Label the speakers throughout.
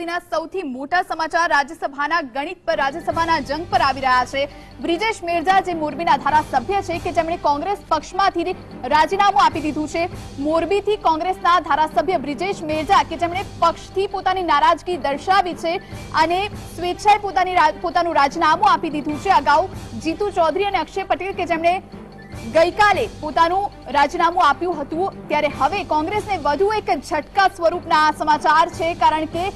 Speaker 1: સુધીના સૌથી મોટા સમાચાર રાજ્યસભાના ગણિત પર રાજ્યસભાના જંગ પર આવી રહ્યા છે। બ્રિજેશ મેરજા જે મોરબીના ધારાસભ્ય છે કે જેમણે કોંગ્રેસ પક્ષમાંથી રાજીનામું આપી દીધું છે। મોરબીથી કોંગ્રેસના ધારાસભ્ય બ્રિજેશ મેરજા કે જેમણે પક્ષથી પોતાની નારાજગી દર્શાવી છે અને સ્વેચ્છાએ પોતાનું રાજીનામું આપી દીધું છે। અગાઉ જીતુ ચૌધરી અને અક્ષય પટેલ કે જેમણે ગઈકાલે પોતાનું રાજીનામું આપ્યું હતું ત્યારે હવે કોંગ્રેસને વધુ એક ઝટકા સ્વરૂપના સમાચાર છે। કારણ કે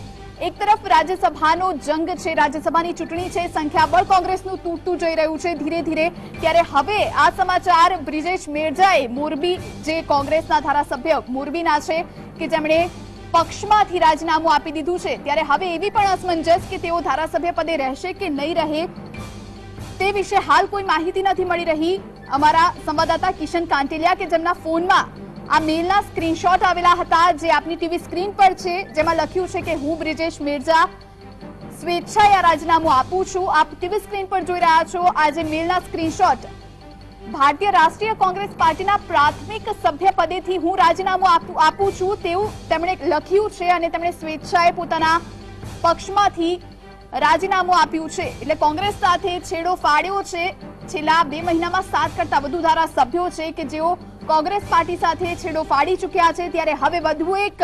Speaker 1: એક તરફ રાજ્યસભાનો જંગ છે, રાજ્યસભાની ચૂંટણી છે, સંખ્યાબળ કોંગ્રેસનું તૂટતું જઈ રહ્યું છે ધીરે ધીરે। ત્યારે હવે આ સમાચાર બ્રિજેશ મેરજાએ મોરબી જે કોંગ્રેસના ધારાસભ્ય મોરબીના છે કે જેમણે પક્ષમાંથી રાજીનામું આપી દીધું છે ત્યારે હવે એવી પણ અસમંજસ કે તેઓ ધારાસભ્ય પદે રહેશે કે નહીં રહે તે વિશે હાલ કોઈ માહિતી નથી મળી રહી। અમારા સંવાદદાતા કિશન કાંટેલિયા કે જેમના ફોનમાં આ મેલના સ્ક્રીનશોટ આવેલા હતા જે આપની ટીવી સ્ક્રીન પર છે જેમાં લખ્યું છે કે હું બ્રિજેશ મેરજા સ્વેચ્છાએ આ રાજીનામું આપું છું। આપ ટીવી સ્ક્રીન પર જોઈ રહ્યા છો આ જે મેલના સ્ક્રીનશોટ ભારતીય રાષ્ટ્રીય કોંગ્રેસ પાર્ટીના પ્રાથમિક સભ્ય પદેથી હું રાજીનામું આપું છું તેવું તેમણે લખ્યું છે અને તેમણે સ્વેચ્છાએ પોતાના પક્ષમાંથી રાજીનામું આપ્યું છે। એટલે કોંગ્રેસ સાથે છેડો ફાડ્યો છે। છેલ્લા 2 મહિનામાં 7 કરતા વધુ ધારાસભ્યો છે કે જેઓ કોંગ્રેસ પાર્ટી સાથે છેડો ફાડી ચૂક્યા છે ત્યારે હવે વધુ એક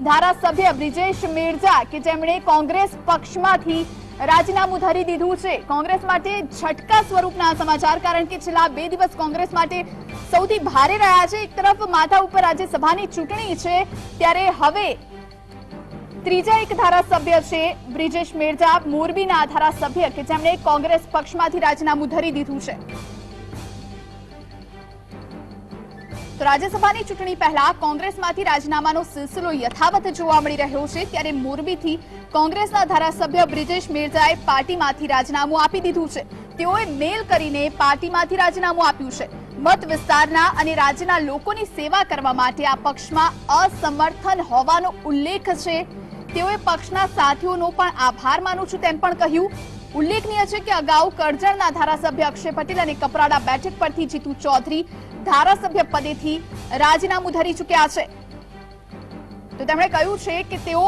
Speaker 1: ધારાસભ્ય બ્રિજેશ મેરજા કે જેમણે કોંગ્રેસ પક્ષમાંથી રાજીનામું ધરી દીધું છે। કોંગ્રેસ માટે ઝટકા સ્વરૂપના સમાચાર કારણ કે છેલ્લા 2 દિવસ કોંગ્રેસ માટે સૌથી ભારે રહ્યા છે। એક તરફ માથા ઉપર રાજ્યસભાની ચૂંટણી છે ત્યારે હવે ત્રીજા એક ધારાસભ્ય છે બ્રિજેશ મેરજા મોરબીના ધારાસભ્ય કે જેમણે કોંગ્રેસ પક્ષમાંથી રાજીનામું ધરી દીધું છે। તો રાજ્યસભાની ચૂંટણી પહેલા કોંગ્રેસમાંથી રાજીનામાનો સિલસિલો યથાવત જોવા મળી રહ્યો છે ત્યારે મોરબીથી કોંગ્રેસના ધારાસભ્ય બ્રિજેશ મેરજાએ પાર્ટીમાંથી રાજીનામું આપી દીધું છે। તેઓએ મેલ કરીને પાર્ટીમાંથી રાજીનામું આપ્યું છે। મત વિસ્તારના અને રાજ્યના લોકોની સેવા કરવા માટે આ પક્ષમાં અસમર્થન હોવાનો ઉલ્લેખ છે। તેઓએ પક્ષના સાથીઓનો પણ આભાર માનું છું તેમ પણ કહ્યું। ઉલ્લેખનીય છે કે અગાઉ કરજણના ધારાસભ્ય અક્ષય પટેલ અને કપરાડા બેઠક પરથી જીતુ ચૌધરી ધારાસભ્ય પદેથી રાજીનામું ધરી ચૂક્યા છે। તો તેમણે કહ્યું છે કે તેઓ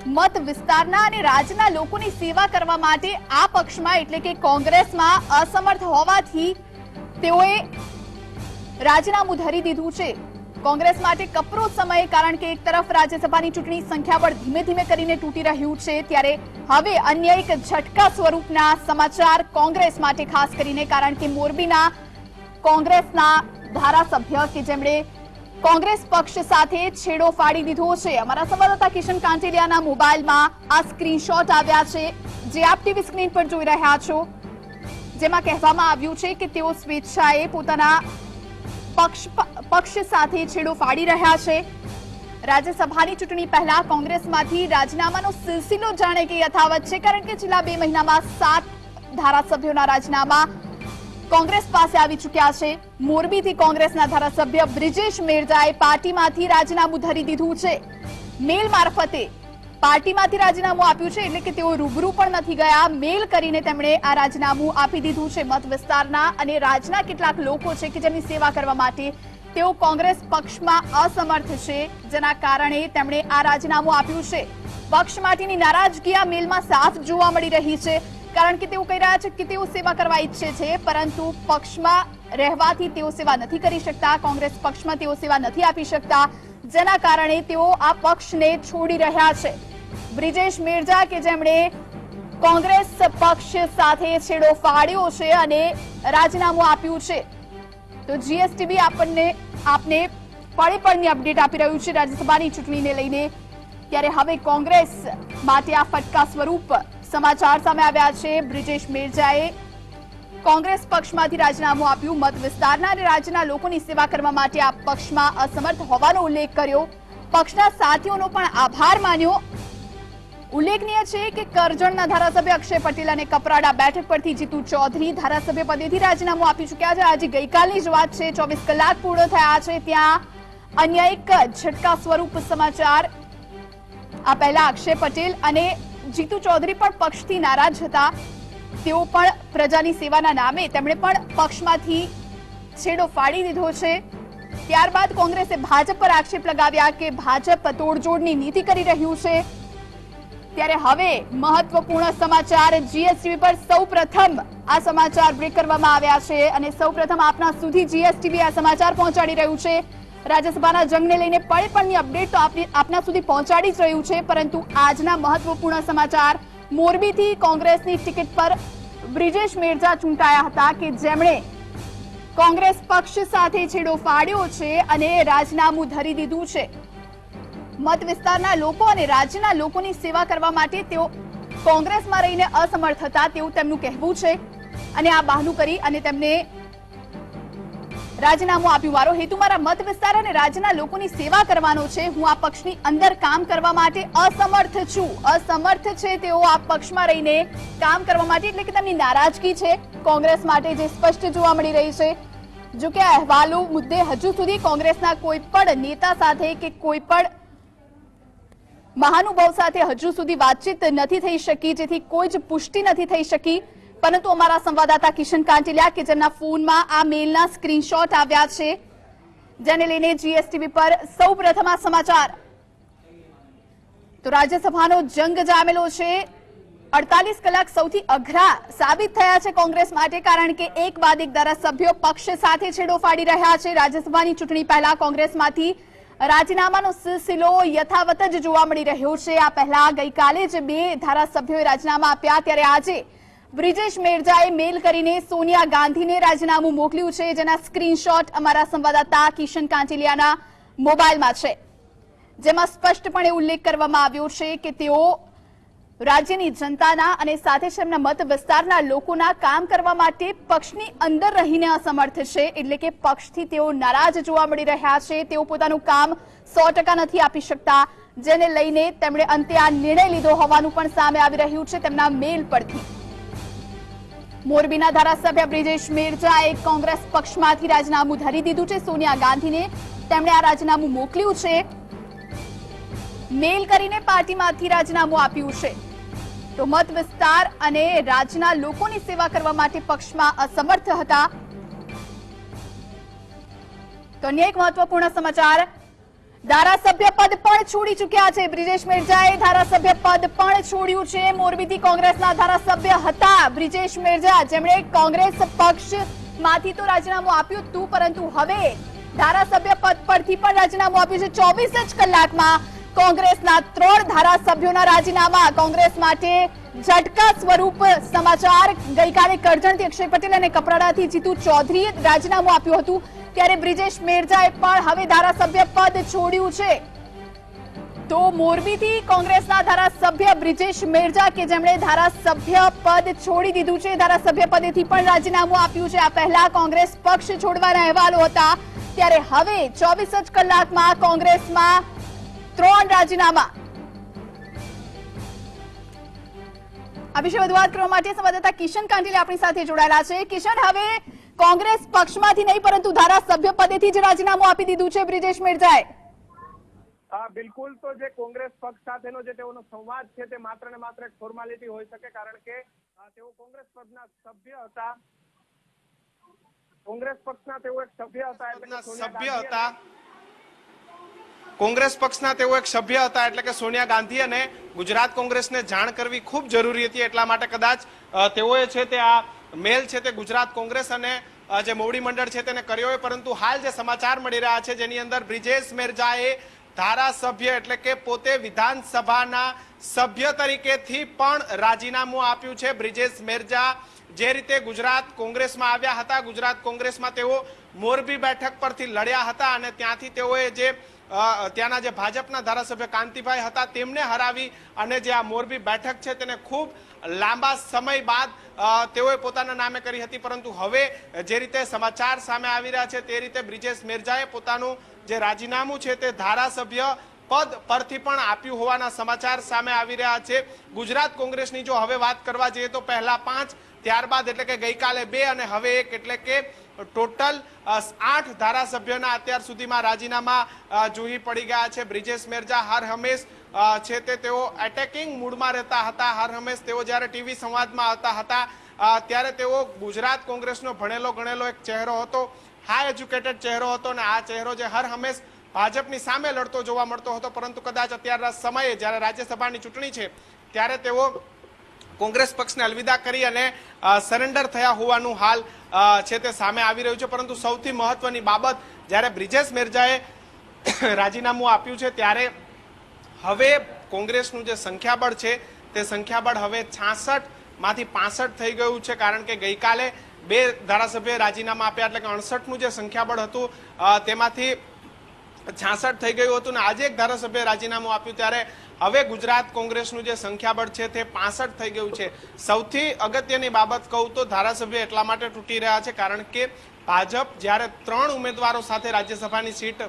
Speaker 1: મત વિસ્તારના અને રાજ્યના લોકોની સેવા કરવા માટે આ પક્ષમાં એટલે કે કોંગ્રેસમાં અસમર્થ હોવાથી તેઓએ રાજીનામું ધરી દીધું છે। કોંગ્રેસ માટે કપરો સમય કારણ કે એક તરફ રાજ્યસભાની ચૂંટણી સંખ્યાબળ ધીમે ધીમે કરીને તૂટી રહ્યું છે ત્યારે હવે અન્ય એક ઝટકા સ્વરૂપના સમાચાર કોંગ્રેસ માટે ખાસ કરીને કારણ કે મોરબીના કોંગ્રેસના ધારાસભ્ય કે જેમણે કોંગ્રેસ પક્ષ સાથે છેડો ફાડી દીધો છે। અમારા સંવાદદાતા કિશન કાંટેલિયાના મોબાઈલમાં આ સ્ક્રીનશોટ આવ્યા છે જે આપ ટીવી સ્ક્રીન પર જોઈ રહ્યા છો જેમાં કહેવામાં આવ્યું છે કે તેઓ સ્વેચ્છાએ પોતાના પક્ષ સાથે છેડો ફાડી રહ્યા છે। રાજ્યસભાની ચૂંટણી પહેલા કોંગ્રેસમાંથી રાજીનામાનો સિલસિલો જાણે કે યથાવત છે કારણ કે છેલ્લા 2 મહિનામાં 7 ધારાસભ્યોના રાજીનામા કોંગ્રેસ પાસે આવી ચૂક્યા છે। મોરબીથી કોંગ્રેસના ધારાસભ્ય બ્રિજેશ મેરજાએ પાર્ટીમાંથી રાજીનામું ધરી દીધું છે। મેલ મારફતે પાર્ટીમાંથી રાજીનામું આપ્યું છે એટલે કે તેઓ રૂબરૂ પણ નથી ગયા, મેલ કરીને તેમણે આ રાજીનામું આપી દીધું છે। મત વિસ્તારના અને રાજ્યના કેટલાક લોકો છે કે જેમની સેવા કરવા માટે તેઓ કોંગ્રેસ પક્ષમાં અસમર્થ છે જેના કારણે તેમણે આ રાજીનામું આપ્યું છે। પક્ષ માટેની નારાજગી આ મેલમાં સાફ જોવા મળી રહી છે કારણ કે તેઓ કહી રહ્યા છે કે તેઓ સેવા કરવા ઈચ્છે છે પરંતુ પક્ષમાં રહેવાથી તેઓ સેવા નથી કરી શકતા, કોંગ્રેસ પક્ષમાં તેઓ સેવા નથી આપી શકતા જેના કારણે તેઓ આ પક્ષને છોડી રહ્યા છે। બ્રિજેશ મેરજા કે જેમણે કોંગ્રેસ પક્ષ સાથે છેડો ફાડ્યો છે અને રાજીનામું આપ્યું છે। તો જીએસટીવી આપને પળે પળની અપડેટ આપી રહ્યું છે રાજ્યસભાની ચૂંટણીને લઈને ત્યારે હવે કોંગ્રેસ માટે આ ફટકા સ્વરૂપ સમાચાર સામે આવ્યા છે। બ્રિજેશ મેરજાએ કોંગ્રેસ પક્ષમાંથી રાજીનામું આપ્યું, મત વિસ્તારના અને રાજ્યના લોકોની સેવા કરવા માટે આ પક્ષમાં અસમર્થ હોવાનો ઉલ્લેખ કર્યો, પક્ષના સાથીઓનો પણ આભાર માન્યો। ઉલ્લેખનીય છે કે કરજણના ધારાસભ્ય અક્ષય પટેલ અને કપરાડા બેઠક પરથી જીતુ ચૌધરી ધારાસભ્ય પદેથી રાજીનામું આપી ચૂક્યા છે। આજે ગઈકાલની જ વાત છે, 24 કલાક પૂર્ણ થયા છે ત્યાં અન્ય એક ઝટકા સ્વરૂપ સમાચાર। આ પહેલા અક્ષય પટેલ અને જીતુ ચૌધરી પણ પક્ષથી નારાજ હતા, તેઓ પણ પ્રજાની સેવાના નામે તેમણે પણ પક્ષમાંથી છેડો ફાડી દીધો છે। ત્યારબાદ કોંગ્રેસે ભાજપ પર આક્ષેપ લગાવ્યા કે ભાજપ તોડજોડની નીતિ કરી રહ્યું છે। ત્યારે હવે મહત્વપૂર્ણ સમાચાર જીએસટીવી પર સૌપ્રથમ આ સમાચાર બ્રેક કરવામાં આવ્યા છે અને સૌપ્રથમ આપના સુધી જીએસટીવી આ સમાચાર પહોંચાડી રહ્યું છે। રાજ્યસભાના જંગને લઈને પળે પળની અપડેટ તો આપના સુધી પહોંચાડી જ રહ્યું છે, પરંતુ આજના મહત્વપૂર્ણ સમાચાર મોરબીથી કોંગ્રેસની ટિકિટ પર બ્રિજેશ મેરજા ચૂંટાયા હતા કે જેમણે કોંગ્રેસ પક્ષ સાથે છેડો ફાડ્યો છે અને રાજીનામું ધરી દીધું છે। મત વિસ્તારના લોકો અને રાજ્યના લોકોની સેવા કરવા માટે તેઓ કોંગ્રેસમાં રહીને અસમર્થ હતા તેવું તેમનું કહેવું છે અને આ બહાનું કરી અને તેમને રાજીનામું આપ્યું। મારો હેતુ મારા મત વિસ્તાર અને રાજ્યના લોકોની સેવા કરવાનો છે। હું આ પક્ષની અંદર કામ કરવા માટે અસમર્થ છું। અસમર્થ છે તેઓ આ પક્ષમાં રહીને કામ કરવા માટે, એટલે કે તેમની નારાજગી છે કોંગ્રેસ માટે જે સ્પષ્ટ જોવા મળી રહી છે। જો કે આ અહેવાલો મુદ્દે હજુ સુધી કોંગ્રેસના કોઈ પણ નેતા સાથે કે કોઈ પણ મહાનુભાવ સાથે હજુ સુધી વાતચીત નથી થઈ શકી, જેથી કોઈ જ પુષ્ટિ નથી થઈ શકી। પરંતુ અમારા સંવાદદાતા કિશન કાંટિલિયા કે જેમના ફોનમાં આ મેલના સ્ક્રીનશોટ આવ્યા છે, જેને લઈને જીએસટીવી પર સૌપ્રથમ આ સમાચાર। તો રાજ્યસભાનો જંગ જામેલો છે। 48 કલાક સૌથી અઘરા સાબિત થયા છે કોંગ્રેસ માટે, કારણ કે એક બાદ એક ધારાસભ્યો પક્ષ સાથે છેડો ફાડી રહ્યા છે। રાજ્યસભાની ચૂંટણી પહેલા કોંગ્રેસમાંથી રાજીનામાનો સિલસિલો યથાવત જ જોવા મળી રહ્યો છે। આ પહેલા ગઈકાલે જ 2 ધારાસભ્યોએ રાજીનામા આપ્યા, ત્યારે આજે બ્રિજેશ મેરજાએ મેલ કરીને સોનિયા ગાંધીને રાજીનામું મોકલ્યું છે, જેના સ્ક્રીનશોટ અમારા સંવાદદાતા કિશન કાંટિલિયાના મોબાઈલમાં છે, જેમાં સ્પષ્ટપણે ઉલ્લેખ કરવામાં આવ્યો છે કે તેઓ રાજ્યની જનતાના અને સાથે જ તેમના મત વિસ્તારના લોકોના કામ કરવા માટે પક્ષની અંદર રહીને અસમર્થ છે, એટલે કે પક્ષથી તેઓ નારાજ જોવા મળી રહ્યા છે। તેઓ પોતાનું કામ 100% નથી આપી શકતા, જેને લઈને તેમણે અંતે આ નિર્ણય લીધો હોવાનું પણ સામે આવી રહ્યું છે તેમના મેલ પરથી। મોરબીના ધારાસભ્ય બ્રિજેશ મેરજાએ કોંગ્રેસ પક્ષમાંથી રાજીનામું ધરી દીધું છે। સોનિયા ગાંધીને તેમણે આ રાજીનામું મોકલ્યું છે, મેલ કરીને પાર્ટીમાંથી રાજીનામું આપ્યું છે। તો મત વિસ્તાર અને રાજ્યના લોકોની સેવા કરવા માટે પક્ષમાં અસમર્થ હતા। તો અન્ય એક મહત્વપૂર્ણ સમાચાર, ધારાસભ્ય પદ પણ છોડી ચૂક્યા છે બ્રિજેશ મેરજાએ। ધારાસભ્ય પદ પણ છોડ્યું છે। મોરબીથી કોંગ્રેસના ધારાસભ્ય હતા બ્રિજેશ મેરજા, જેમણે કોંગ્રેસ પક્ષમાંથી તો રાજીનામું આપ્યું હતું, પરંતુ હવે ધારાસભ્ય પદ પરથી પણ રાજીનામું આપ્યું છે। 24 જ કલાકમાં કોંગ્રેસના 3 ધારાસભ્યોના રાજીનામા। કોંગ્રેસ માટે ઝટકા સ્વરૂપ સમાચાર। ગઈકાલે કરજણથી અક્ષય પટેલ અને કપરાડાથી જીતુ ચૌધરીએ રાજીનામું આપ્યું હતું, ત્યારે બ્રિજેશ મેરજાએ પણ હવે ધારાસભ્ય પદ છોડ્યું છે। તો મોરબીથી કોંગ્રેસના ધારાસભ્ય બ્રિજેશ મેરજા કે જેમણે ધારાસભ્ય પદ છોડી દીધું છે, ધારાસભ્ય પદેથી પણ રાજીનામું આપ્યું છે। આ પહેલા કોંગ્રેસ પક્ષ છોડવાના અહેવાલો હતા, ત્યારે હવે 24 જ કલાકમાં કોંગ્રેસમાં 3 રાજીનામા। આ વિશે વધુ વાત કરવા માટે સંવાદદાતા કિશન કાંટિલિયા આપણી સાથે જોડાયેલા છે। કિશન, હવે કોંગ્રેસ પક્ષમાંથી નહીં પરંતુ ધારાસભ્ય પદેથી જ રાજીનામું આપી દીધું છે બ્રિજેશ મેરજાએ।
Speaker 2: બિલકુલ, તો જે કોંગ્રેસ પક્ષ સાથેનો જે તેઓનો સંવાદ છે તે માત્ર ને માત્ર એક ફોર્માલિટી હોઈ શકે, કારણ કે તેઓ કોંગ્રેસ પક્ષના સભ્ય હતા। કોંગ્રેસ પક્ષના તેઓ એક સભ્ય હતા કોંગ્રેસ પક્ષના તેઓ એક સભ્ય હતા, એટલે કે સોનિયા ગાંધી અને ગુજરાત કોંગ્રેસને જાણ કરવી ખૂબ જરૂરી હતી। એટલા માટે કદાચ તેઓએ છે તે આ મેલ છે તે ગુજરાત કોંગ્રેસ અને જે મોવડી મંડળ છે તેને કર્યો હોય, પરંતુ હાલ જે સમાચાર મળી રહ્યા છે જેની અંદર બ્રિજેશ મેરજાએ ધારાસભ્ય એટલે કે પોતે વિધાનસભાના સભ્ય તરીકેથી પણ રાજીનામું આપ્યું છે। બ્રિજેશ મેરજા જે રીતે ગુજરાત કોંગ્રેસમાં આવ્યા હતા, ગુજરાત કોંગ્રેસમાં તેઓ મોરબી બેઠક પરથી લડ્યા હતા અને ત્યાંથી તેઓએ જે ત્યાંના જે ભાજપના ધારાસભ્ય કાંતિભાઈ હતા તેમને હરાવી અને જે આ મોરબી બેઠક છે તેને ખૂબ લાંબા સમય બાદ તેઓએ પોતાના નામે કરી હતી, પરંતુ હવે જે રીતે સમાચાર સામે આવી રહ્યા છે તે રીતે બ્રિજેશ મેરજાએ પોતાનું જે રાજીનામું છે તે ધારાસભ્ય પદ પરથી પણ આપ્યું હોવાના સમાચાર સામે આવી રહ્યા છે। ગુજરાત કોંગ્રેસની જો હવે વાત કરવા જઈએ તો પહેલા 5, ત્યારબાદ એટલે કે ગઈકાલે 2 અને હવે 1, એટલે કે ટોટલ 8 ધારાસભ્યોના અત્યાર સુધીમાં રાજીનામા જોઈ પડી ગયા છે। બ્રિજેશ મેરજા હર હંમેશ છે તે તેઓ એટેકિંગ મૂડમાં રહેતા હતા। હર હંમેશ તેઓ જ્યારે ટીવી સંવાદમાં આવતા હતા ત્યારે તેઓ ગુજરાત કોંગ્રેસનો ભણેલો ગણેલો એક ચહેરો હતો, હાઈ એજ્યુકેટેડ ચહેરો હતો અને આ ચહેરો જે હર હંમેશ ભાજપની સામે લડતો જોવા મળતો હતો, પરંતુ કદાચ અત્યારના સમયે જ્યારે રાજ્યસભાની ચૂંટણી છે ત્યારે તેઓ કોંગ્રેસ પક્ષને અલવિદા કરી અને સરેન્ડર થયા હોવાનું હાલ છે તે સામે આવી રહ્યું છે। પરંતુ સૌથી મહત્વની બાબત, જ્યારે બ્રિજેશ મેરજાએ રાજીનામું આપ્યું છે ત્યારે હવે કોંગ્રેસનું જે સંખ્યાબળ છે તે સંખ્યાબળ હવે 66 માંથી 65 થઈ ગયું છે, કારણ કે ગઈકાલે 2 ધારાસભ્યોએ રાજીનામા આપ્યા, એટલે કે 68નું જે સંખ્યાબળ હતું તેમાંથી 66 થઈ ગયું હતું, અને આજે એક ધારાસભ્યએ રાજીનામું આપ્યું ત્યારે હવે ગુજરાત કોંગ્રેસનું જે સંખ્યાબળ છે તે 65 થઈ ગયું છે। સૌથી અગત્યની બાબત કહું તો ધારાસભ્ય એટલા માટે તૂટી રહ્યા છે કારણ કે ભાજપ જ્યારે 3 ઉમેદવારો સાથે રાજ્યસભાની સીટ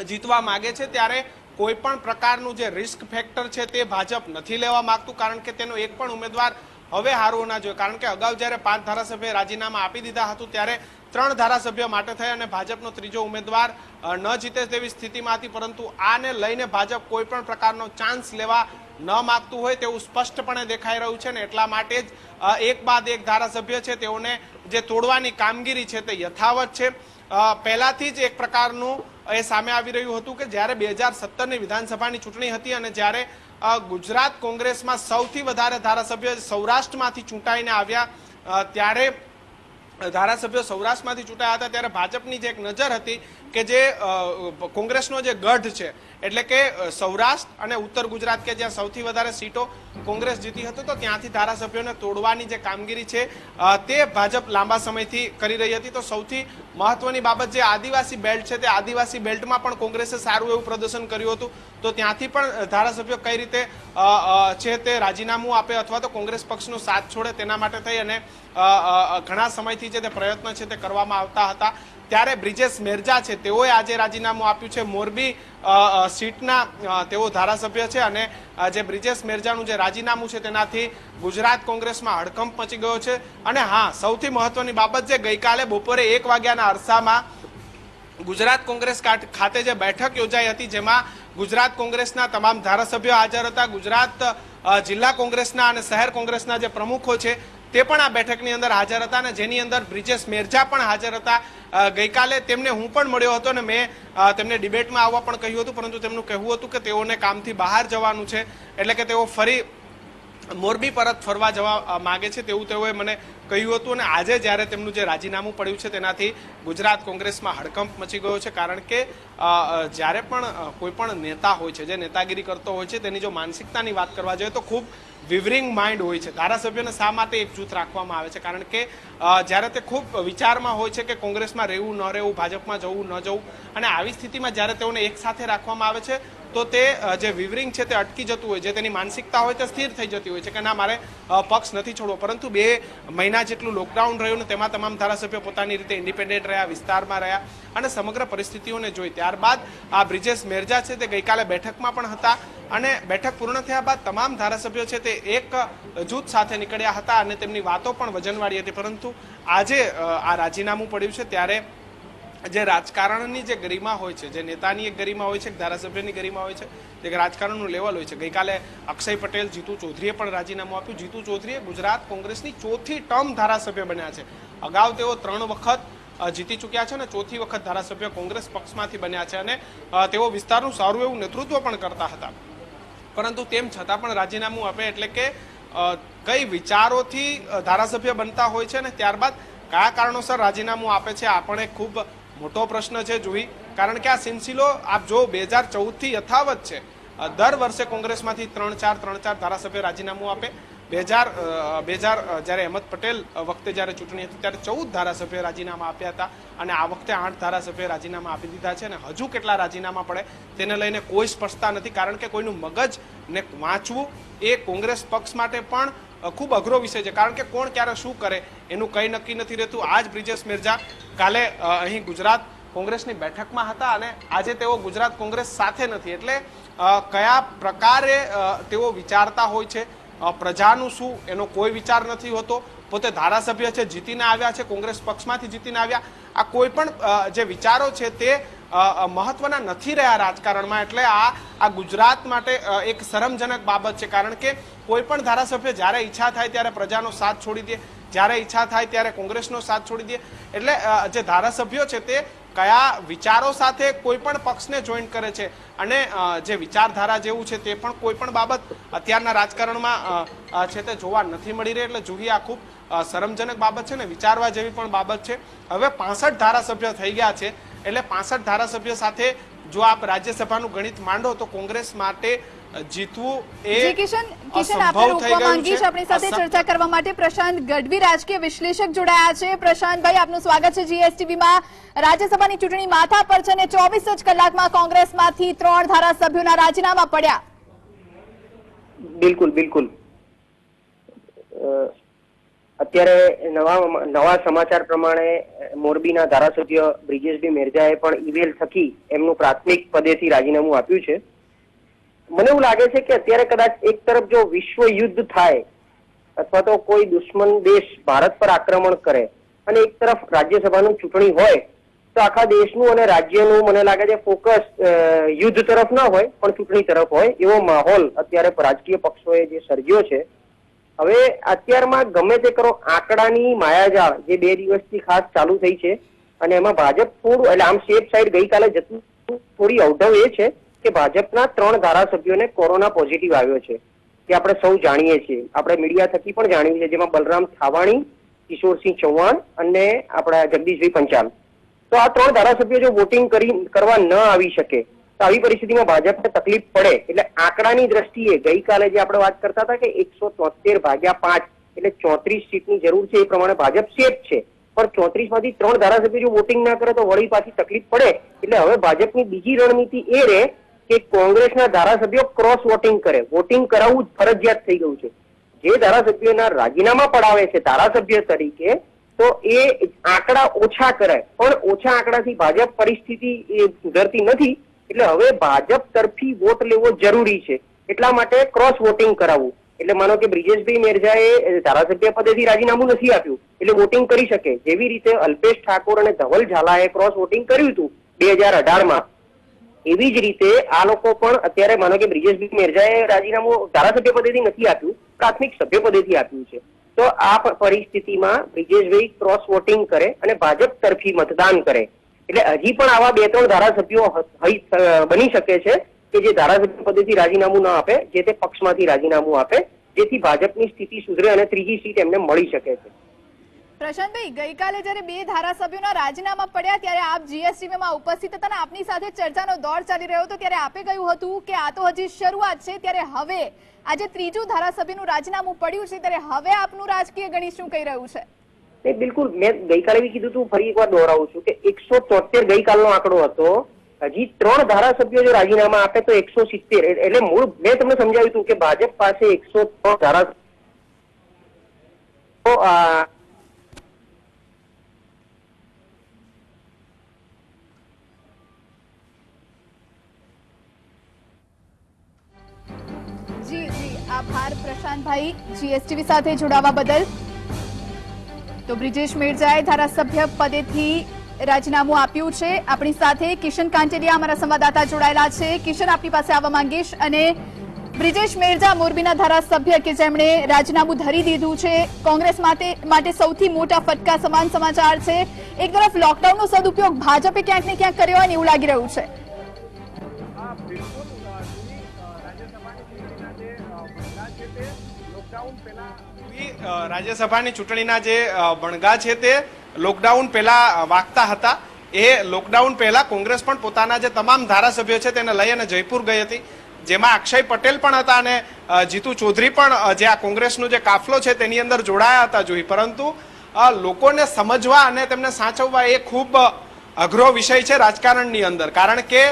Speaker 2: જીતવા માંગે છે ત્યારે કોઈ પણ પ્રકારનું જે રિસ્ક ફેક્ટર છે તે ભાજપ નથી લેવા માંગતું, કારણ કે તેનો એક પણ ઉમેદવાર હવે હારવો ના જોઈએ। કારણ કે અગાઉ જ્યારે 5 ધારાસભ્યોએ રાજીનામા આપી દીધા હતું ત્યારે 3 ધારાસભ્યો માટે થઈ અને ભાજપનો ત્રીજો ઉમેદવાર ન જીતે તેવી સ્થિતિમાં હતી, પરંતુ આને લઈને ભાજપ કોઈ પણ પ્રકારનો ચાન્સ લેવા ન માંગતું હોય તેવું સ્પષ્ટપણે દેખાઈ રહ્યું છે, ને એટલા માટે જ એક બાદ એક ધારાસભ્ય છે તેઓને જે તોડવાની કામગીરી છે તે યથાવત છે। પહેલાથી જ એક પ્રકારનું એ સામે આવી રહ્યું હતું કે જ્યારે 2017ની વિધાનસભાની ચૂંટણી હતી અને જ્યારે ગુજરાત કોંગ્રેસમાં સૌથી વધારે ધારાસભ્યો સૌરાષ્ટ્રમાંથી ચૂંટાઈને આવ્યા, ત્યારે ધારાસભ્યો સૌરાષ્ટ્રમાંથી ચૂંટાયા હતા ત્યારે ભાજપની જે એક નજર હતી કે જે કોંગ્રેસનો જે ગઢ છે, એટલે કે સૌરાષ્ટ્ર અને ઉત્તર ગુજરાત કે જ્યાં સૌથી વધારે સીટો કોંગ્રેસ જીતી હતી, તો ત્યાંથી ધારાસભ્યોને તોડવાની જે કામગીરી છે તે ભાજપ લાંબા સમયથી કરી રહી હતી। તો સૌથી મહત્વની બાબત જે આદિવાસી બેલ્ટ છે તે આદિવાસી બેલ્ટમાં પણ કોંગ્રેસે સારું એવું પ્રદર્શન કર્યું હતું, તો ત્યાંથી પણ ધારાસભ્યો કઈ રીતે છે તે રાજીનામું આપે અથવા તો કોંગ્રેસ પક્ષનો સાથ છોડે તેના માટે થઈ અને ઘણા સમયથી જે તે પ્રયત્ન છે તે કરવામાં આવતા હતા। ત્યારે બ્રિજેશ મેરજા છે તેઓએ આજે રાજીનામું આપ્યું છે। મોરબી સીટના તેઓ ધારાસભ્ય છે અને જે બ્રિજેશ મેરજાનું જે રાજીનામું છે તેનાથી ગુજરાત કોંગ્રેસમાં હડકંપ મચી ગયો છે। અને હા, સૌથી મહત્વની બાબત જે ગઈકાલે બપોરે 1 વાગ્યાના અરસામાં ગુજરાત કોંગ્રેસ ખાતે જે બેઠક યોજાઈ હતી, જેમાં ગુજરાત કોંગ્રેસના તમામ ધારાસભ્યો હાજર હતા, ગુજરાત જિલ્લા કોંગ્રેસના અને શહેર કોંગ્રેસના જે પ્રમુખો છે તે પણ આ બેઠકની અંદર હાજર હતા, અને જેની અંદર બ્રિજેશ મેરજા પણ હાજર હતા। ગઈકાલે તેમને હું પણ મળ્યો હતો અને મેં તેમને ડિબેટમાં આવવા પણ કહ્યું હતું, પરંતુ તેમનું કહેવું હતું કે તેઓને કામથી બહાર જવાનું છે, એટલે કે તેઓ ફરી મોરબી પરત ફરવા જવા માંગે છે તેવું તેઓએ મને કહ્યું હતું। અને આજે જ્યારે તેમનું જે રાજીનામું પડ્યું છે તેનાથી ગુજરાત કોંગ્રેસમાં હડકંપ મચી ગયો છે, કારણ કે જ્યારે પણ કોઈ પણ નેતા હોય છે, જે નેતાગીરી કરતો હોય છે, તેની જો માનસિકતાની વાત કરવા જોઈએ તો ખૂબ વિવરિંગ માઇન્ડ હોય છે। ધારાસભ્યોને શા માટે એક જૂથ રાખવામાં આવે છે? કારણ કે જ્યારે તે ખૂબ વિચારમાં હોય છે કે કોંગ્રેસમાં રહેવું ન રહેવું, ભાજપમાં જવું ન જવું, અને આવી સ્થિતિમાં જ્યારે તેઓને એક સાથે રાખવામાં આવે છે તો તે જે વિવરિંગ છે તે અટકી જતું હોય, જે તેની માનસિકતા હોય તે સ્થિર થઈ જતી હોય છે કે ના, મારે પક્ષ નથી છોડવો। પરંતુ 2 મહિના જેટલું લોકડાઉન રહ્યું ને તેમાં તમામ ધારાસભ્યો પોતાની રીતે ઇન્ડિપેન્ડન્ટ રહ્યા, વિસ્તારમાં રહ્યા અને સમગ્ર પરિસ્થિતિઓને જોઈ ત્યારબાદ આ બ્રિજેશ મેરજા છે તે ગઈકાલે બેઠકમાં પણ હતા, અને બેઠક પૂર્ણ થયા બાદ તમામ ધારાસભ્યો છે તે એક જૂથ સાથે નીકળ્યા હતા અને તેમની વાતો પણ વજનવાળી હતી। પરંતુ આજે આ રાજીનામું પડ્યું છે ત્યારે જે રાજકારણની જે ગરિમા હોય છે, જે નેતાની એક ગરિમા હોય છે, ધારાસભ્યની ગરિમા હોય છે, જે રાજકારણનું લેવલ હોય છે, ગઈકાલે અક્ષય પટેલ, જીતુ ચૌધરીએ પણ રાજીનામું આપ્યું। જીતુ ચૌધરીએ ગુજરાત કોંગ્રેસની 4થી ટર્મ ધારાસભ્ય બન્યા છે। અગાઉ તેઓ 3 વખત જીતી ચૂક્યા છે અને 4થી વખત ધારાસભ્ય કોંગ્રેસ પક્ષમાંથી બન્યા છે, અને તેઓ વિસ્તારનું સારું એવું નેતૃત્વ પણ કરતા હતા, પરંતુ તેમ છતાં પણ રાજીનામું આપે એટલે કે કઈ વિચારોથી ધારાસભ્ય બનતા હોય છે અને ત્યારબાદ કયા કારણોસર રાજીનામું આપે છે, આ પણ એક ખૂબ મોટો પ્રશ્ન છે જોઈ। કારણ કે આ સિલસિલો આપ જો 2014થી યથાવત છે। દર વર્ષે કોંગ્રેસમાંથી 3-4 ધારાસભ્ય રાજીનામું આપે। 2000 જ્યારે અહેમદ પટેલ વખતે જ્યારે ચૂંટણી હતી ત્યારે 14 ધારાસભ્યોએ રાજીનામા આપ્યા હતા, અને આ વખતે 8 ધારાસભ્યોએ રાજીનામા આપી દીધા છે, અને હજુ કેટલા રાજીનામા પડે તેને લઈને કોઈ સ્પષ્ટતા નથી। કારણ કે કોઈનું મગજ ને વાંચવું એ કોંગ્રેસ પક્ષ માટે પણ ખૂબ અઘરો વિષય છે, કારણ કે કોણ ક્યારે શું કરે એનું કંઈ નક્કી નથી રહેતું। આજ બ્રિજેશ મેરજા કાલે અહીં ગુજરાત કોંગ્રેસની બેઠકમાં હતા અને આજે તેઓ ગુજરાત કોંગ્રેસ સાથે નથી, એટલે કયા પ્રકારે તેઓ વિચારતા હોય છે, પ્રજાનું શું એનો કોઈ વિચાર નથી હોતો। પોતે ધારાસભ્ય છે, જીતીને આવ્યા છે, કોંગ્રેસ પક્ષમાંથી જીતીને આવ્યા, આ કોઈ પણ જે વિચારો છે તે મહત્વના નથી રહ્યા રાજકારણમાં। એટલે આ ગુજરાત માટે એક શરમજનક બાબત છે, કારણ કે કોઈ પણ ધારાસભ્ય જ્યારે ઈચ્છા થાય ત્યારે પ્રજાનો સાથ છોડી દે, જ્યારે ઈચ્છા થાય ત્યારે કોંગ્રેસનો સાથ છોડી દે। એટલે જે ધારાસભ્યો છે તે કયા વિચારો સાથે કોઈ પણ પક્ષને જોઈન કરે છે અને જે વિચારધારા જેવું છે તે પણ કોઈ પણ બાબત અત્યારના રાજકારણમાં છે તે જોવા નથી મળી રહી. એટલે જોઈએ આ ખૂબ શરમજનક બાબત છે ને વિચારવા જેવી પણ બાબત છે. હવે 65 ધારાસભ્ય થઈ ગયા છે એટલે 65 ધારાસભ્ય સાથે જો આપ રાજ્યસભાનું ગણિત માંડો તો કોંગ્રેસ માટે જીતવું એ
Speaker 1: કિશન આપણે રોકવા માંગીશ આપણી સાથે ચર્ચા કરવા માટે પ્રશાંત ગઢવી રાજકીય વિશ્લેષક જોડાયા છે. પ્રશાંતભાઈ, આપનું સ્વાગત છે GSTV માં. રાજ્યસભાની ચૂંટણી માથા પર છે અને 24 જ કલાકમાં કોંગ્રેસમાંથી 3 ધારાસભ્યોના રાજીનામા પડ્યા.
Speaker 3: બિલકુલ અત્યારે નવા સમાચાર પ્રમાણે મોરબીના ધારાસભ્ય બ્રિજેશભાઈ મેરજાએ પણ ઈમેલ થકી એમનું પ્રાથમિક પદેથી રાજીનામું આપ્યું છે. મને એવું લાગે છે કે અત્યારે કદાચ એક તરફ જો વિશ્વ યુદ્ધ થાય અથવા તો કોઈ દુશ્મન દેશ ભારત પર આક્રમણ કરે અને એક તરફ રાજ્યસભાનું ચૂંટણી હોય તો આખા દેશનું અને રાજ્યનું મને લાગે છે ફોકસ યુદ્ધ તરફ ના હોય પણ ચૂંટણી તરફ હોય એવો માહોલ અત્યારે રાજકીય પક્ષોએ જે સર્જ્યો છે. હવે અત્યારમાં ગમે તે કરો આંકડાની માયાજાળ જે 2 દિવસથી ખાસ ચાલુ થઈ છે અને એમાં ભાજપ થોડું એટલે આમ સેફ સાઈડ ગઈકાલે જતું થોડી અવઢવ એ છે કે ભાજપના 3 ધારાસભ્યોને કોરોના પોઝિટિવ આવ્યો છે કે આપણે સૌ જાણીએ છીએ, આપણે મીડિયા થકી પણ જાણીએ છીએ, જેમાં બલરામ થાવાણી, કિશોરસિંહ ચૌહાણ અને આપણા જગદીશભાઈ પંચાલ. તો આ 3 ધારાસભ્યો જો વોટિંગ કરવા ન આવી શકે તો આવી પરિસ્થિતિમાં ભાજપને તકલીફ પડે. એટલે આંકડાની દ્રષ્ટિએ ગઈકાલે જે આપણે વાત કરતા હતા કે 173/5 એટલે 34 સીટની જરૂર છે એ પ્રમાણે ભાજપ સેફ છે, પણ 34 માંથી 3 ધારાસભ્યો જો વોટિંગ ના કરે તો વળી પાછી તકલીફ પડે. એટલે હવે ભાજપની બીજી રણનીતિ એ રહે કે કોંગ્રેસના ધારાસભ્યો ક્રોસ વોટિંગ કરે. વોટિંગ કરાવવું ફરજિયાત થઈ ગયું છે. જે ધારાસભ્યોના રાજીનામા પડાવે છે ધારાસભ્ય તરીકે તો એ આંકડા ઓછા કરે, પણ ઓછા આંકડાથી ભાજપ પરિસ્થિતિ એ સુધરતી નથી. એટલે હવે ભાજપ તરફી વોટ લેવો જરૂરી છે, એટલા માટે ક્રોસ વોટિંગ કરાવવું. એટલે માનો કે બ્રિજેશભાઈ મેરજાએ ધારાસભ્ય પદેથી રાજીનામું નથી આપ્યું એટલે વોટિંગ કરી શકે. જેવી રીતે અલ્પેશ ઠાકોર અને ધવલ ઝાલાએ ક્રોસ વોટિંગ કર્યું હતું 2018માં, એવી જ રીતે આ લોકો પણ અત્યારે માનો કે બ્રિજેશભાઈ મેરજાએ રાજીનામું ધારાસભ્ય પદેથી નથી આપ્યું, પ્રાથમિક સભ્ય પદેથી આપ્યું છે. તો આ પરિસ્થિતિમાં બ્રિજેશભાઈ ક્રોસ વોટિંગ કરે અને ભાજપ તરફી મતદાન કરે. એટલે હજી પણ આવા 2-3 ધારાસભ્યો બની શકે છે કે જે ધારાસભ્ય પદેથી રાજીનામું ન આપે, જે તે પક્ષમાંથી રાજીનામું આપે, જેથી ભાજપની સ્થિતિ સુધરે અને ત્રીજી સીટ એમને મળી શકે છે.
Speaker 1: પ્રશાંતભાઈ, ગઈકાલે જ્યારે 2 ધારાસભ્યોના રાજીનામા પડ્યા ત્યારે આપ GSTV માં ઉપસ્થિત હતા અને આપની સાથે ચર્ચાનો દોર ચાલી રહ્યો હતો ત્યારે આપે કહ્યું હતું કે આ તો હજી શરૂઆત છે, ત્યારે હવે આજે 3જું ધારાસભ્યનું રાજીનામું પડ્યું છે ત્યારે હવે આપનું રાજકીય ગણિત શું કહી રહ્યું છે?
Speaker 3: બિલકુલ, મેં ગઈકાલે બી કીધું તું, ફરી એકવાર દોહરાવું છું કે 173 ગઈકાલનો આંકડો હતો. હજી 3 ધારાસભ્યો જો રાજીનામા આપે તો 170. એટલે મૂળ મેં તમને સમજાવ્યું હતું કે ભાજપ પાસે 103 ધારાસભ્યો.
Speaker 1: જી આભાર પ્રશાંતભાઈ GSTV સાથે જોડાવા બદલ. તો બ્રિજેશ મેરજાએ ધારાસભ્ય પદેથી રાજીનામું આપ્યું છે. આપણી સાથે કિશન કાંટેલિયા અમારા સંવાદદાતા જોડાયેલા છે. કિશન, આપની પાસે આવવા માંગીશ. અને બ્રિજેશ મેરજા મોરબીના ધારાસભ્ય કે જેમણે રાજીનામું ધરી દીધું છે, કોંગ્રેસ માટે સૌથી મોટા ફટકા સમાન સમાચાર છે. એક તરફ લોકડાઉનનો સદુપયોગ ભાજપે ક્યાંક ને ક્યાંક કર્યો હોય એવું લાગી રહ્યું છે.
Speaker 2: રાજ્યસભાની ચૂંટણીના જે બણગા છે તે લોકડાઉન પહેલા વાગતા હતા. એ લોકડાઉન પહેલા કોંગ્રેસ પણ પોતાના જે તમામ ધારાસભ્યો છે તેને લઈ અને જયપુર ગઈ હતી, જેમાં અક્ષય પટેલ પણ હતા અને જીતુ ચૌધરી પણ જે આ કોંગ્રેસનો જે કાફલો છે તેની અંદર જોડાયા હતા જોઈ. પરંતુ લોકોને સમજવા અને તેમને સાચવવા એ ખૂબ અઘરો વિષય છે રાજકારણની અંદર, કારણ કે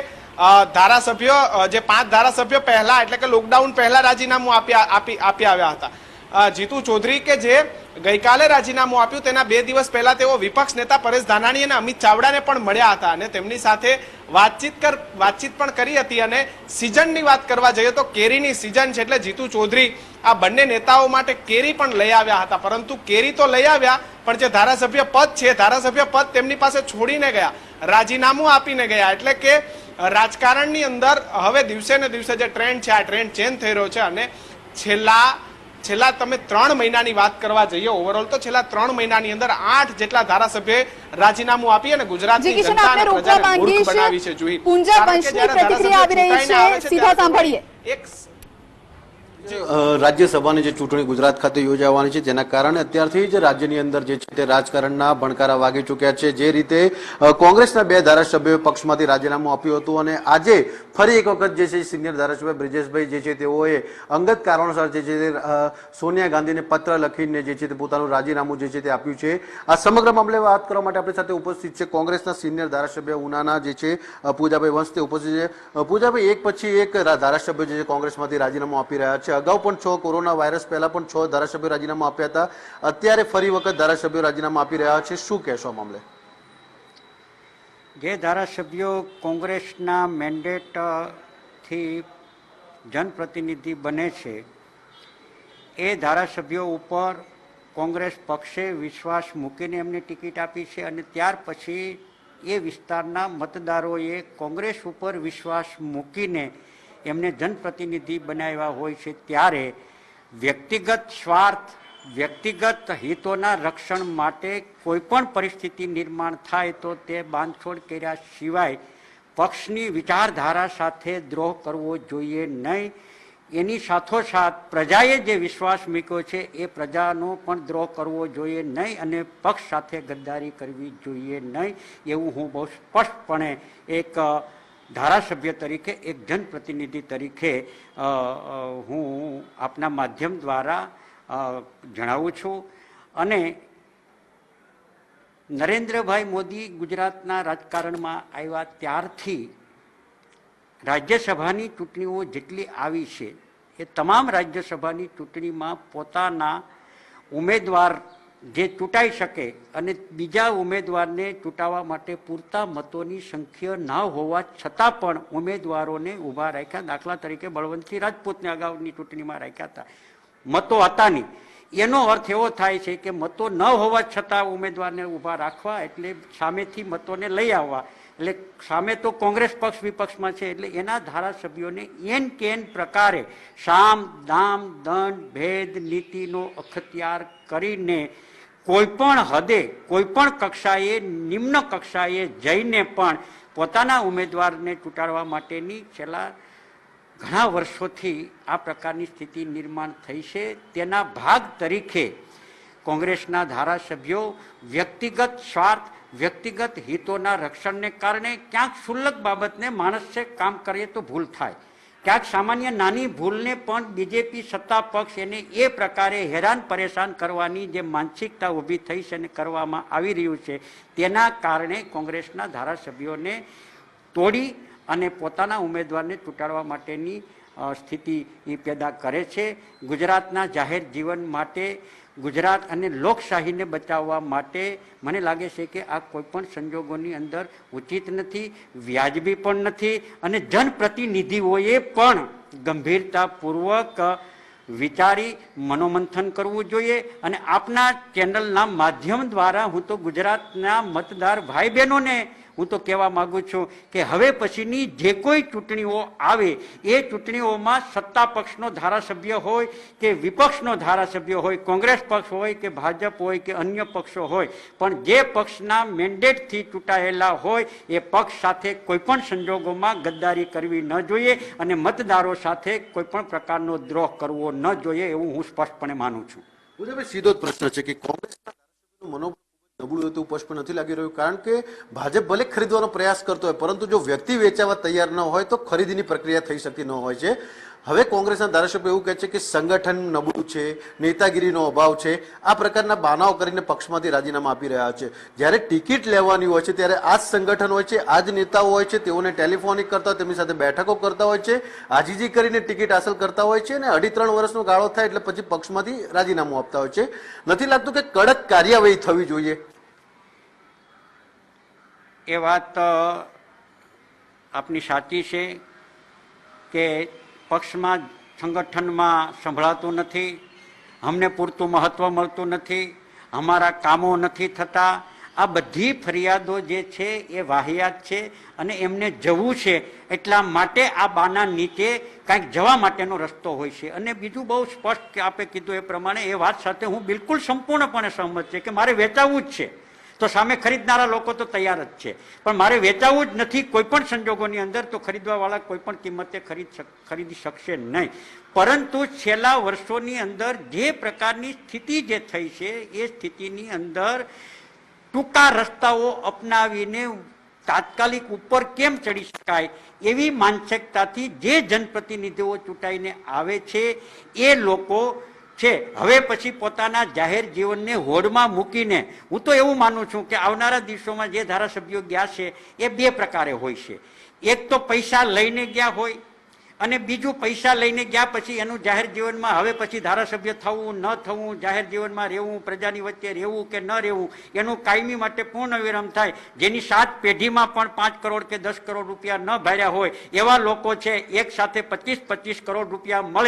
Speaker 2: ધારાસભ્યો જે 5 ધારાસભ્યો પહેલા એટલે કે લોકડાઉન પહેલા રાજીનામું આપી આવ્યા હતા. જીતુ ચૌધરી કે જે ગઈકાલે રાજીનામું આપ્યું તેના 2 દિવસ પહેલા તેઓ વિપક્ષ નેતા પરેશ ધાનાણી અને અમિત ચાવડાને પણ મળ્યા હતા અને તેમની સાથે વાતચીત પણ કરી હતી. અને સિઝનની વાત કરવા જઈએ તો કેરીની સિઝન છે એટલે જીતુ ચૌધરી આ બંને નેતાઓ માટે કેરી પણ લઈ આવ્યા હતા. પરંતુ કેરી તો લઈ આવ્યા પણ જે ધારાસભ્ય પદ છે, ધારાસભ્ય પદ તેમની પાસે છોડીને ગયા, રાજીનામું આપીને ગયા. એટલે કે રાજકારણની અંદર હવે દિવસે ને દિવસે જે ટ્રેન્ડ છે આ ટ્રેન્ડ ચેન્જ થઈ રહ્યો છે અને છેલ્લા છેલ્લા તમે 3 મહિનાની વાત કરવા જઈએ ઓવરઓલ તો છેલ્લા 3 મહિનાની અંદર 8 જેટલા ધારાસભ્યોએ રાજીનામું આપી અને ગુજરાતની
Speaker 1: જી કિશન,
Speaker 2: જનતા
Speaker 1: આપને
Speaker 2: અને
Speaker 1: રોકવા
Speaker 2: પ્રજાને મૂર્ખ બનાવી
Speaker 1: માંગીશ.
Speaker 2: છે. જુહી,
Speaker 1: પૂંજા
Speaker 2: કારણ કે
Speaker 1: વંશની
Speaker 2: જ્યારે
Speaker 1: પ્રતિક્રિયા આવી રહી
Speaker 2: ધારાસભ્યો ચૂંટાઈને આવે
Speaker 1: છે,
Speaker 2: છે
Speaker 1: સીધા
Speaker 2: ત્યારે
Speaker 1: સાંભળીએ.
Speaker 2: એક
Speaker 4: રાજ્યસભાની જે ચૂંટણી ગુજરાત ખાતે યોજાવાની છે તેના કારણે અત્યારથી જ રાજ્યની અંદર જે છે તે રાજકારણના ભણકારા વાગી ચૂક્યા છે. જે રીતે કોંગ્રેસના 2 ધારાસભ્યોએ પક્ષમાંથી રાજીનામું આપ્યું હતું અને આજે ફરી એક વખત જે છે સિનિયર ધારાસભ્ય બ્રિજેશભાઈ જે છે તેઓએ અંગત કારણોસર જે છે તે સોનિયા ગાંધીને પત્ર લખીને જે છે તે પોતાનું રાજીનામું જે છે તે આપ્યું છે. આ સમગ્ર મામલે વાત કરવા માટે આપણી સાથે ઉપસ્થિત છે કોંગ્રેસના સિનિયર ધારાસભ્ય ઉનાના જે છે પૂજાભાઈ વંશ તે ઉપસ્થિત છે. પૂજાભાઈ, એક પછી એક ધારાસભ્યો જે છે કોંગ્રેસમાંથી રાજીનામું આપી રહ્યા છે. અગાઉ પણ 6 કોરોના વાયરસ પહેલા પણ 6 ધારાસભ્યો રાજીનામા આપ્યા હતા. અત્યારે ફરી વખત ધારાસભ્યો રાજીનામા આપી રહ્યા છે. શું કહેશો આ મામલે?
Speaker 5: જે ધારાસભ્યો કોંગ્રેસના મેન્ડેટથી જનપ્રતિનિધિ બને છે એ ધારાસભ્યો ઉપર કોંગ્રેસ પક્ષે વિશ્વાસ મૂકીને એમને ટિકિટ આપી છે અને ત્યાર પછી એ વિસ્તારના મતદારોએ કોંગ્રેસ ઉપર વિશ્વાસ મૂકીને એમને જનપ્રતિનિધિ બનાવ્યા હોય છે. ત્યારે વ્યક્તિગત સ્વાર્થ, વ્યક્તિગત હિતોના રક્ષણ માટે કોઈ પણ પરિસ્થિતિ નિર્માણ થાય તો તે બાંધછોડ કર્યા સિવાય પક્ષની વિચારધારા સાથે દ્રોહ કરવો જોઈએ નહીં. એની સાથોસાથ પ્રજાએ જે વિશ્વાસ મૂક્યો છે એ પ્રજાનો પણ દ્રોહ કરવો જોઈએ નહીં અને પક્ષ સાથે ગદ્દારી કરવી જોઈએ નહીં. એવું હું બહુ સ્પષ્ટપણે એક ધારાસભ્ય તરીકે, એક જનપ્રતિનિધિ તરીકે હું આપના માધ્યમ દ્વારા જણાવું છું. અને નરેન્દ્રભાઈ મોદી ગુજરાતના રાજકારણમાં આવ્યા ત્યારથી રાજ્યસભાની ચૂંટણીઓ જેટલી આવી છે એ તમામ રાજ્યસભાની ચૂંટણીમાં પોતાના ઉમેદવાર જે ચૂંટાઈ શકે અને બીજા ઉમેદવારને ચૂંટાવા માટે પૂરતા મતોની સંખ્યા ન હોવા છતાં પણ ઉમેદવારોને ઊભા રાખ્યા. દાખલા તરીકે બળવંતસિંહ રાજપૂતને અગાઉની ચૂંટણીમાં રાખ્યા હતા, મતો હતા નહીં. એનો અર્થ એવો થાય છે કે મતો ન હોવા છતાં ઉમેદવારને ઊભા રાખવા એટલે સામેથી મતોને લઈ આવવા. એટલે સામે તો કોંગ્રેસ પક્ષ વિપક્ષમાં છે એટલે એના ધારાસભ્યોને એન કેન પ્રકારે સામ દામ દંડ ભેદ નીતિનો અખત્યાર કરીને કોઈ પણ હદે, કોઈ પણ કક્ષાએ, નિમ્ન કક્ષાએ જઈને પણ પોતાના ઉમેદવારને ચૂંટાડવા માટેની છેલ્લા ઘણા વર્ષોથી આ પ્રકારની સ્થિતિ નિર્માણ થઈ છે. તેના ભાગ તરીકે કોંગ્રેસના ધારાસભ્યો વ્યક્તિગત સ્વાર્થ, વ્યક્તિગત હિતોના રક્ષણને કારણે ક્યાંક ક્ષુલ્લક બાબતને માણસે કામ કરીએ તો ભૂલ થાય, ક્યાંક સામાન્ય નાની ભૂલને પણ બીજેપી સત્તા પક્ષ એને એ પ્રકારે હેરાન પરેશાન કરવાની જે માનસિકતા ઊભી થઈ છે અને કરવામાં આવી રહ્યું છે તેના કારણે કોંગ્રેસના ધારાસભ્યોને તોડી અને પોતાના ઉમેદવારને ચૂંટાડવા માટેની સ્થિતિ પેદા કરે છે. ગુજરાતના જાહેર જીવન માટે, ગુજરાત અને લોકશાહીને બચાવવા માટે મને લાગે છે કે આ કોઈ પણ સંજોગોની અંદર ઉચિત નથી, વ્યાજબી પણ નથી અને જનપ્રતિનિધિઓએ પણ ગંભીરતાપૂર્વક વિચારી મનોમંથન કરવું જોઈએ. અને આપના ચેનલના માધ્યમ દ્વારા હું તો ગુજરાતના મતદાર ભાઈ બહેનોને હું તો કહેવા માંગુ છું કે હવે પછીની જે કોઈ ચૂંટણીઓ આવે એ ચૂંટણીઓમાં સત્તા પક્ષનો ધારાસભ્ય હોય કે વિપક્ષનો ધારાસભ્ય હોય, કોંગ્રેસ પક્ષ હોય કે ભાજપ હોય કે અન્ય પક્ષો હોય, પણ જે પક્ષના મેન્ડેટથી ચૂંટાયેલા હોય એ પક્ષ સાથે કોઈ પણ સંજોગોમાં ગદ્દારી કરવી ન જોઈએ અને મતદારો સાથે કોઈ પણ પ્રકારનો દ્રોહ કરવો ન જોઈએ એવું હું સ્પષ્ટપણે માનું છું.
Speaker 4: સીધો જ પ્રશ્ન છે કે કોંગ્રેસના મનોબળ નબળું હતું સ્પષ્ટ નથી લાગી રહ્યું, કારણ કે ભાજપ ભલે ખરીદવાનો પ્રયાસ કરતો હોય પરંતુ જો વ્યક્તિ વેચાવા તૈયાર ન હોય તો ખરીદીની પ્રક્રિયા થઈ શકતી ન હોય છે. હવે કોંગ્રેસના ધારાસભ્ય એવું કહે છે કે સંગઠન નબળું છે, નેતાગીરીનો અભાવ છે, આ પ્રકારના બહાનાઓ કરીને પક્ષમાંથી રાજીનામા આપી રહ્યા છે. જ્યારે ટિકિટ લેવાની હોય છે ત્યારે આ જ સંગઠન હોય છે, આ જ નેતાઓ હોય છે, તેઓને ટેલિફોનિક કરતા હોય, તેમની સાથે બેઠકો કરતા હોય છે, આજીજી કરીને ટિકિટ હાંસલ કરતા હોય છે અને 2.5-3 વર્ષનો ગાળો થાય એટલે પછી પક્ષમાંથી રાજીનામું આપતા હોય છે. નથી લાગતું કે કડક કાર્યવાહી થવી જોઈએ?
Speaker 5: એ વાત આપની સાચી છે કે પક્ષમાં, સંગઠનમાં સંભળાતું નથી, અમને પૂરતું મહત્ત્વ મળતું નથી, અમારા કામો નથી થતા, આ બધી ફરિયાદો જે છે એ વાહિયાત છે અને એમને જવું છે એટલા માટે આ બાના નીચે કાંઈક જવા માટેનો રસ્તો હોય છે. અને બીજું બહુ સ્પષ્ટ આપે કીધું એ પ્રમાણે એ વાત સાથે હું બિલકુલ સંપૂર્ણપણે સહમત છે કે મારે વેચાવવું જ છે. તો સામે ખરીદનારા લોકો તો તૈયાર જ છે, પણ મારે વેચાવવું જ નથી કોઈ પણ સંજોગોની અંદર, તો ખરીદવાવાળા કોઈ પણ કિંમતે ખરીદી શકશે નહીં. પરંતુ છેલ્લા વર્ષોની અંદર જે પ્રકારની સ્થિતિ જે થઈ છે એ સ્થિતિની અંદર ટૂંકા રસ્તાઓ અપનાવીને તાત્કાલિક ઉપર કેમ ચડી શકાય એવી માનસિકતાથી જે જનપ્રતિનિધિઓ ચૂંટાઈને આવે છે એ લોકો છે હવે પછી પોતાના જાહેર જીવનને હોડમાં મૂકીને, હું તો એવું માનું છું કે આવનારા દિવસોમાં જે ધારાસભ્યો ગયા છે એ બે પ્રકારે હોય છે. એક તો પૈસા લઈને ગયા હોય અને બીજું પૈસા લઈને ગયા પછી એનું જાહેર જીવનમાં હવે પછી ધારાસભ્ય થવું ન થવું, જાહેર જીવનમાં રહેવું, પ્રજાની વચ્ચે રહેવું કે ન રહેવું, એનું કાયમી માટે પૂર્ણ વિરામ થાય. જેની 7 પેઢીમાં પણ 5 કરોડ કે 10 કરોડ રૂપિયા ન ભર્યા હોય એવા લોકો છે એક સાથે 25-25 કરોડ રૂપિયા મળે